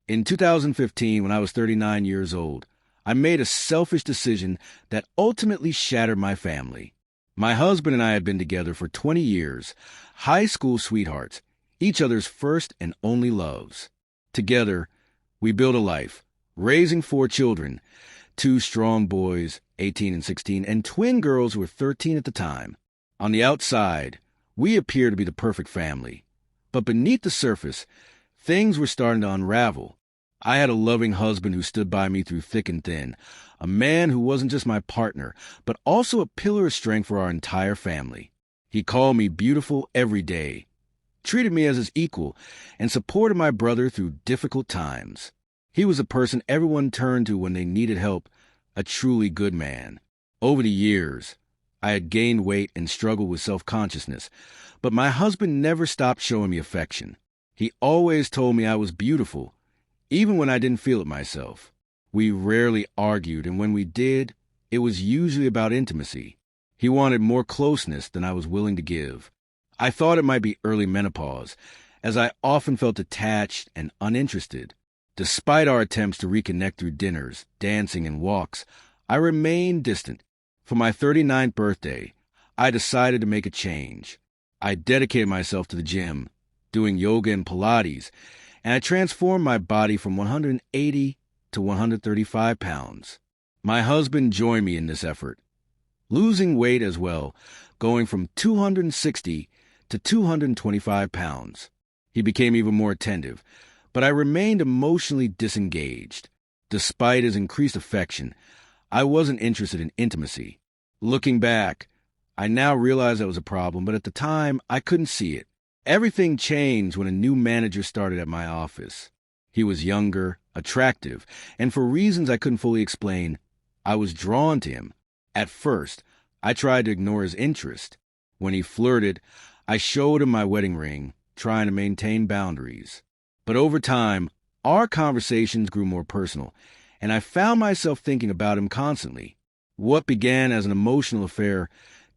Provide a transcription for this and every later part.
In 2015, when I was 39 years old, I made a selfish decision that ultimately shattered my family. My husband and I had been together for 20 years, high school sweethearts, each other's first and only loves. Together, we built a life, raising 4 children, 2 strong boys, 18 and 16, and twin girls who were 13 at the time. On the outside, we appeared to be the perfect family. But beneath the surface, things were starting to unravel. I had a loving husband who stood by me through thick and thin, a man who wasn't just my partner, but also a pillar of strength for our entire family. He called me beautiful every day, treated me as his equal, and supported my brother through difficult times. He was a person everyone turned to when they needed help, a truly good man. Over the years, I had gained weight and struggled with self-consciousness, but my husband never stopped showing me affection. He always told me I was beautiful, even when I didn't feel it myself. We rarely argued, and when we did, it was usually about intimacy. He wanted more closeness than I was willing to give. I thought it might be early menopause, as I often felt detached and uninterested. Despite our attempts to reconnect through dinners, dancing, and walks, I remained distant. For my 39th birthday, I decided to make a change. I dedicated myself to the gym, doing yoga and Pilates, and I transformed my body from 180 to 135 pounds. My husband joined me in this effort, losing weight as well, going from 260 to 225 pounds. He became even more attentive, but I remained emotionally disengaged. Despite his increased affection, I wasn't interested in intimacy. Looking back, I now realize that was a problem, but at the time, I couldn't see it. Everything changed when a new manager started at my office. He was younger, attractive, and for reasons I couldn't fully explain, I was drawn to him. At first, I tried to ignore his interest. When he flirted, I showed him my wedding ring, trying to maintain boundaries. But over time, our conversations grew more personal, and I found myself thinking about him constantly. What began as an emotional affair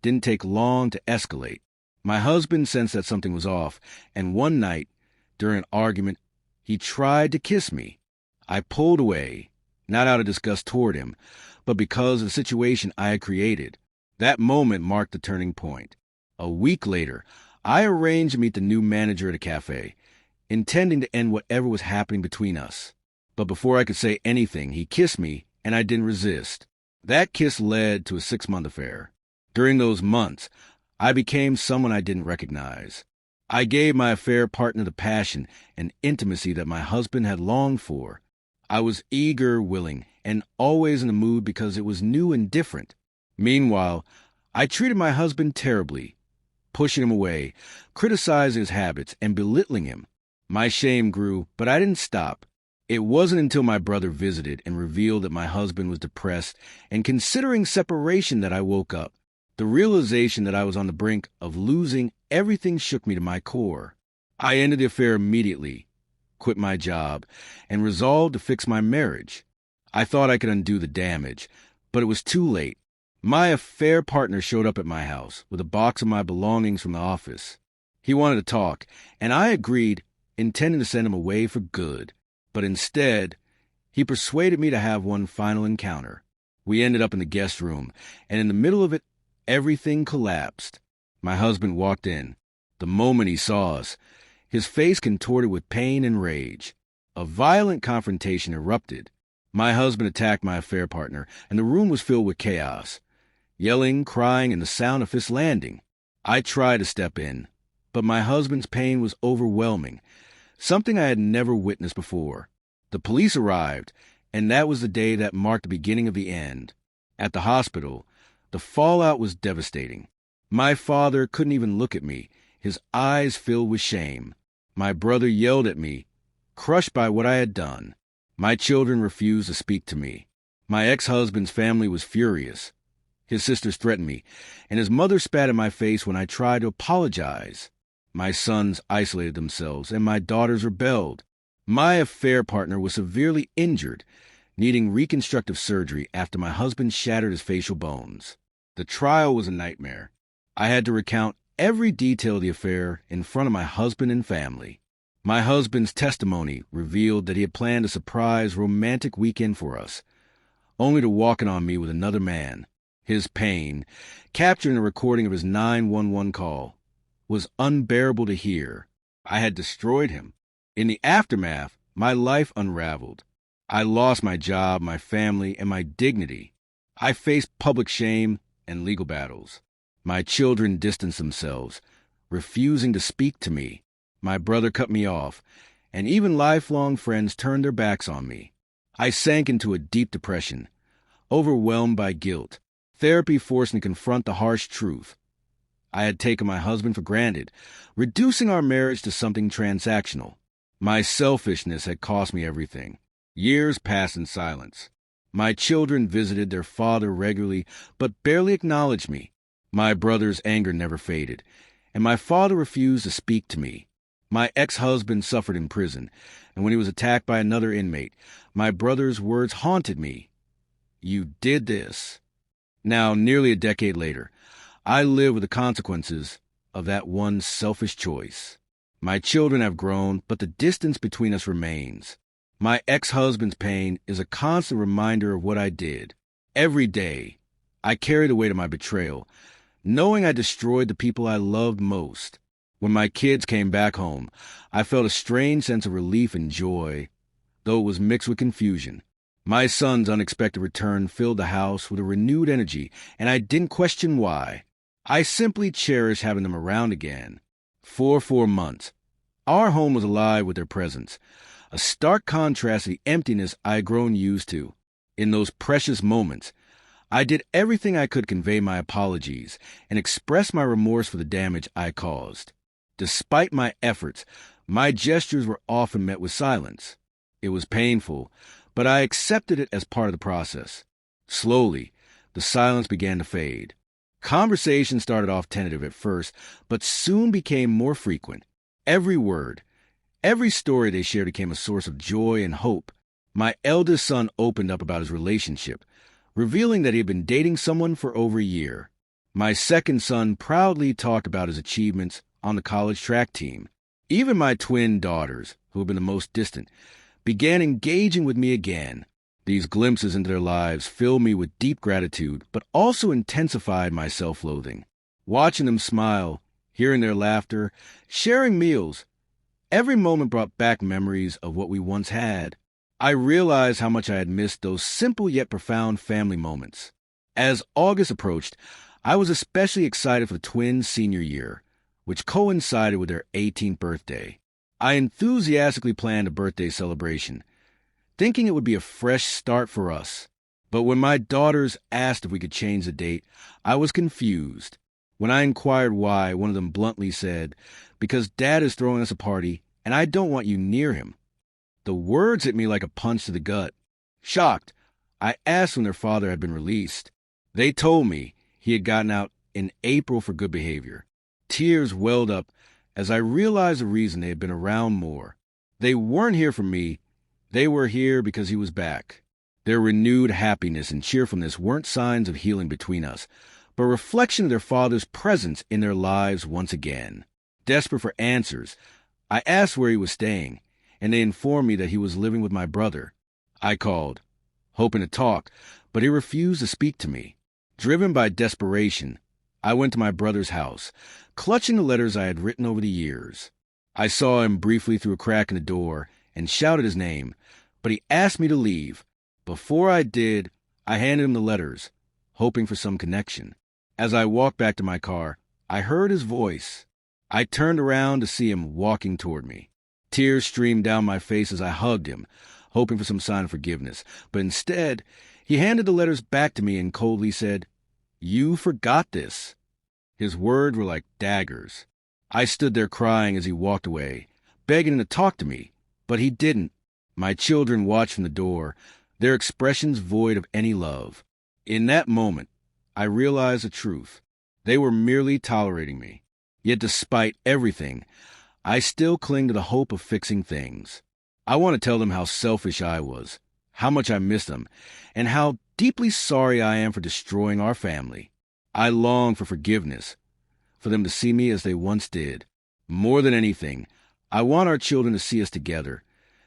didn't take long to escalate. My husband sensed that something was off, and one night, during an argument, he tried to kiss me. I pulled away, not out of disgust toward him, but because of the situation I had created. That moment marked the turning point. A week later, I arranged to meet the new manager at a cafe, intending to end whatever was happening between us. But before I could say anything, he kissed me, and I didn't resist. That kiss led to a 6-month affair. During those months, I became someone I didn't recognize. I gave my affair partner the passion and intimacy that my husband had longed for. I was eager, willing, and always in the mood because it was new and different. Meanwhile, I treated my husband terribly, pushing him away, criticizing his habits, and belittling him. My shame grew, but I didn't stop. It wasn't until my brother visited and revealed that my husband was depressed and considering separation that I woke up. The realization that I was on the brink of losing everything shook me to my core. I ended the affair immediately, quit my job, and resolved to fix my marriage. I thought I could undo the damage, but it was too late. My affair partner showed up at my house with a box of my belongings from the office. He wanted to talk, and I agreed, intending to send him away for good. But instead, he persuaded me to have one final encounter. We ended up in the guest room, and in the middle of it, everything collapsed. My husband walked in. The moment he saw us, his face contorted with pain and rage. A violent confrontation erupted. My husband attacked my affair partner, and the room was filled with chaos. Yelling, crying, and the sound of fists landing. I tried to step in, but my husband's pain was overwhelming, something I had never witnessed before. The police arrived, and that was the day that marked the beginning of the end. At the hospital, the fallout was devastating. My father couldn't even look at me, his eyes filled with shame. My brother yelled at me, crushed by what I had done. My children refused to speak to me. My ex-husband's family was furious. His sisters threatened me, and his mother spat in my face when I tried to apologize. My sons isolated themselves, and my daughters rebelled. My affair partner was severely injured, needing reconstructive surgery after my husband shattered his facial bones. The trial was a nightmare. I had to recount every detail of the affair in front of my husband and family. My husband's testimony revealed that he had planned a surprise romantic weekend for us, only to walk in on me with another man. His pain, captured in a recording of his 911 call, was unbearable to hear. I had destroyed him. In the aftermath, my life unraveled. I lost my job, my family, and my dignity. I faced public shame and legal battles. My children distanced themselves, refusing to speak to me. My brother cut me off, and even lifelong friends turned their backs on me. I sank into a deep depression, overwhelmed by guilt. Therapy forced me to confront the harsh truth. I had taken my husband for granted, reducing our marriage to something transactional. My selfishness had cost me everything. Years passed in silence. My children visited their father regularly, but barely acknowledged me. My brother's anger never faded, and my father refused to speak to me. My ex-husband suffered in prison, and when he was attacked by another inmate, my brother's words haunted me. "You did this." Now, nearly a decade later, I live with the consequences of that one selfish choice. My children have grown, but the distance between us remains. My ex-husband's pain is a constant reminder of what I did. Every day, I carry the weight of my betrayal, knowing I destroyed the people I loved most. When my kids came back home, I felt a strange sense of relief and joy, though it was mixed with confusion. My son's unexpected return filled the house with a renewed energy, and I didn't question why. I simply cherished having them around again. For 4 months, our home was alive with their presence, a stark contrast to the emptiness I had grown used to. In those precious moments, I did everything I could to convey my apologies and express my remorse for the damage I caused. Despite my efforts, my gestures were often met with silence. It was painful, but I accepted it as part of the process. Slowly, the silence began to fade. Conversations started off tentative at first, but soon became more frequent. Every word, every story they shared became a source of joy and hope. My eldest son opened up about his relationship, revealing that he had been dating someone for over a year. My second son proudly talked about his achievements on the college track team. Even my twin daughters, who have been the most distant, began engaging with me again. These glimpses into their lives filled me with deep gratitude, but also intensified my self-loathing. Watching them smile, hearing their laughter, sharing meals, every moment brought back memories of what we once had. I realized how much I had missed those simple yet profound family moments. As August approached, I was especially excited for the twins' senior year, which coincided with their 18th birthday. I enthusiastically planned a birthday celebration, thinking it would be a fresh start for us. But when my daughters asked if we could change the date, I was confused. When I inquired why, one of them bluntly said, "Because Dad is throwing us a party, and I don't want you near him." The words hit me like a punch to the gut. Shocked, I asked when their father had been released. They told me he had gotten out in April for good behavior. Tears welled up as I realized the reason they had been around more. They weren't here for me. They were here because he was back. Their renewed happiness and cheerfulness weren't signs of healing between us, but a reflection of their father's presence in their lives once again. Desperate for answers, I asked where he was staying, and they informed me that he was living with my brother. I called, hoping to talk, but he refused to speak to me. Driven by desperation, I went to my brother's house, clutching the letters I had written over the years. I saw him briefly through a crack in the door and shouted his name, but he asked me to leave. Before I did, I handed him the letters, hoping for some connection. As I walked back to my car, I heard his voice. I turned around to see him walking toward me. Tears streamed down my face as I hugged him, hoping for some sign of forgiveness. But instead, he handed the letters back to me and coldly said, "You forgot this." His words were like daggers. I stood there crying as he walked away, begging him to talk to me, but he didn't. My children watched from the door, their expressions void of any love. In that moment, I realized the truth. They were merely tolerating me. Yet despite everything, I still cling to the hope of fixing things. I want to tell them how selfish I was, how much I miss them, and how deeply sorry I am for destroying our family. I long for forgiveness, for them to see me as they once did. More than anything, I want our children to see us together,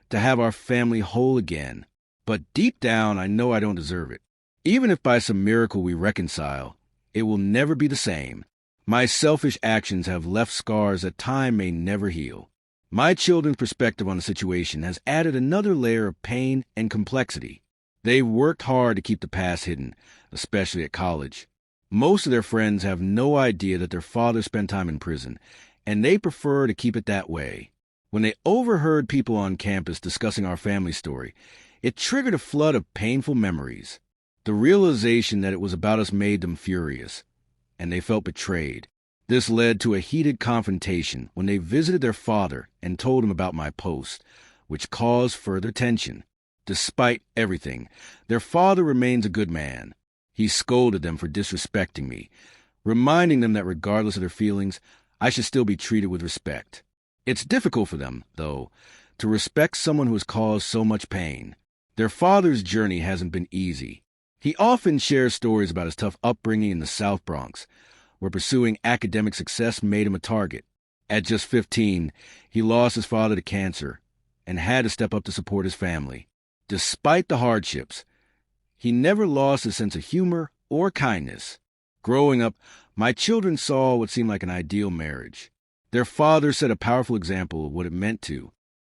to have our family whole again. But deep down, I know I don't deserve it. Even if by some miracle we reconcile, it will never be the same. My selfish actions have left scars that time may never heal. My children's perspective on the situation has added another layer of pain and complexity. They've worked hard to keep the past hidden, especially at college. Most of their friends have no idea that their father spent time in prison, and they prefer to keep it that way. When they overheard people on campus discussing our family story, it triggered a flood of painful memories. The realization that it was about us made them furious, and they felt betrayed. This led to a heated confrontation when they visited their father and told him about my post, which caused further tension. Despite everything, their father remains a good man. He scolded them for disrespecting me, reminding them that regardless of their feelings, I should still be treated with respect. It's difficult for them, though, to respect someone who has caused so much pain. Their father's journey hasn't been easy. He often shares stories about his tough upbringing in the South Bronx, where pursuing academic success made him a target. At just 15, he lost his father to cancer and had to step up to support his family. Despite the hardships, he never lost his sense of humor or kindness. Growing up, my children saw what seemed like an ideal marriage. Their father set a powerful example of what it meant to